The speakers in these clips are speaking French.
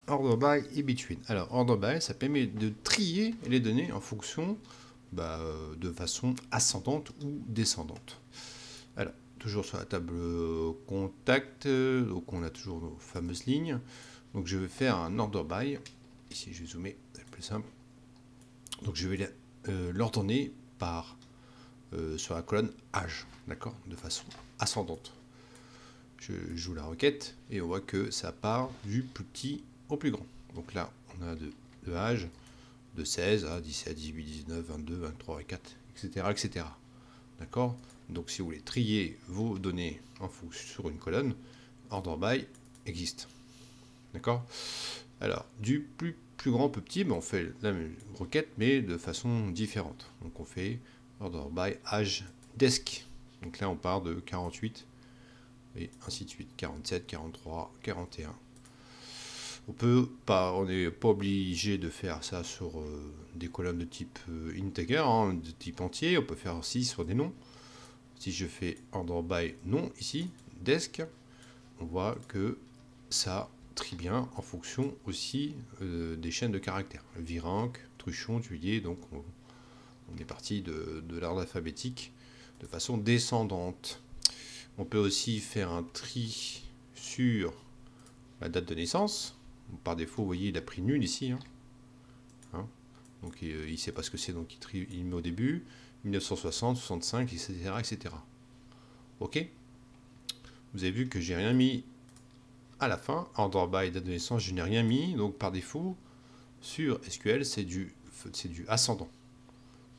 order by et between. Alors, order by, ça permet de trier les données en fonction de façon ascendante ou descendante. Alors, toujours sur la table contact, donc on a toujours nos fameuses lignes. Donc, je vais faire un order by. Ici, je vais zoomer, c'est plus simple. Donc, je vais l'ordonner par sur la colonne âge, d'accord, de façon ascendante. Je joue la requête et on voit que ça part du plus petit au plus grand. Donc là, on a de âge de 16 à 17, 18, 19, 22, 23, 4, etc. etc. D'accord. Donc si vous voulez trier vos données en fonction sur une colonne, order by existe. D'accord. Alors, du plus grand au plus petit, on fait la même requête, mais de façon différente. Donc on fait order by âge desk. Donc là, on part de 48 et ainsi de suite. 47, 43, 41. On n'est pas obligé de faire ça sur des colonnes de type integer, de type entier. On peut faire aussi sur des noms. Si je fais order by nom ici, desk, on voit que ça trie bien en fonction aussi des chaînes de caractères. Virenque, Truchon, Thuillier, donc on est parti de l'ordre alphabétique de façon descendante. On peut aussi faire un tri sur la date de naissance. Par défaut, vous voyez, il a pris nul ici. Donc il ne sait pas ce que c'est, donc il met au début. 1960, 65, etc. etc. Ok. Vous avez vu que j'ai rien mis à la fin. Order by date de naissance, je n'ai rien mis. Donc par défaut, sur SQL, c'est du ascendant.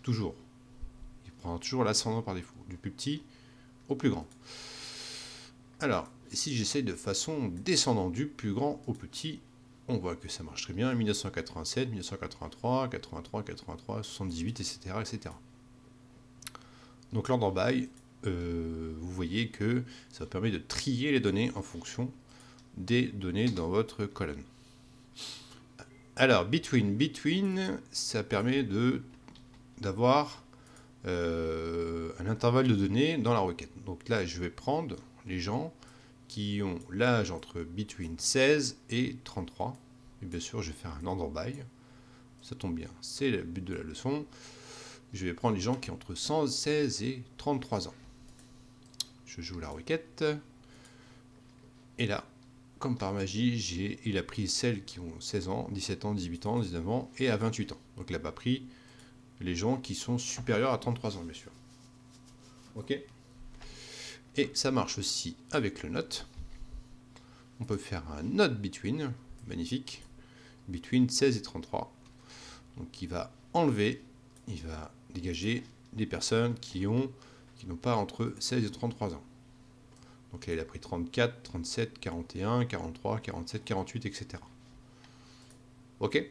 Toujours. Il prend toujours l'ascendant par défaut. Du plus petit au plus grand. Alors, si j'essaye de façon descendante du plus grand au petit, on voit que ça marche très bien. 1987, 1983, 83, 83, 78, etc. etc. Donc l'order by, vous voyez que ça permet de trier les données en fonction des données dans votre colonne. Alors, between, ça permet d'avoir un intervalle de données dans la requête. Donc là, je vais prendre les gens qui ont l'âge entre between 16 et 33. Et bien sûr, je vais faire un order by. Ça tombe bien, c'est le but de la leçon. Je vais prendre les gens qui ont entre 116 et 33 ans. Je joue la requête. Et là, comme par magie, il a pris celles qui ont 16 ans, 17 ans, 18 ans, 19 ans et à 28 ans. Donc il n'a pas pris les gens qui sont supérieurs à 33 ans, bien sûr. Ok. Et ça marche aussi avec le note. On peut faire un note between, magnifique, between 16 et 33. Donc il va enlever, il va dégager des personnes qui n'ont pas entre 16 et 33 ans. Donc là, il a pris 34, 37, 41, 43, 47, 48, etc. Ok.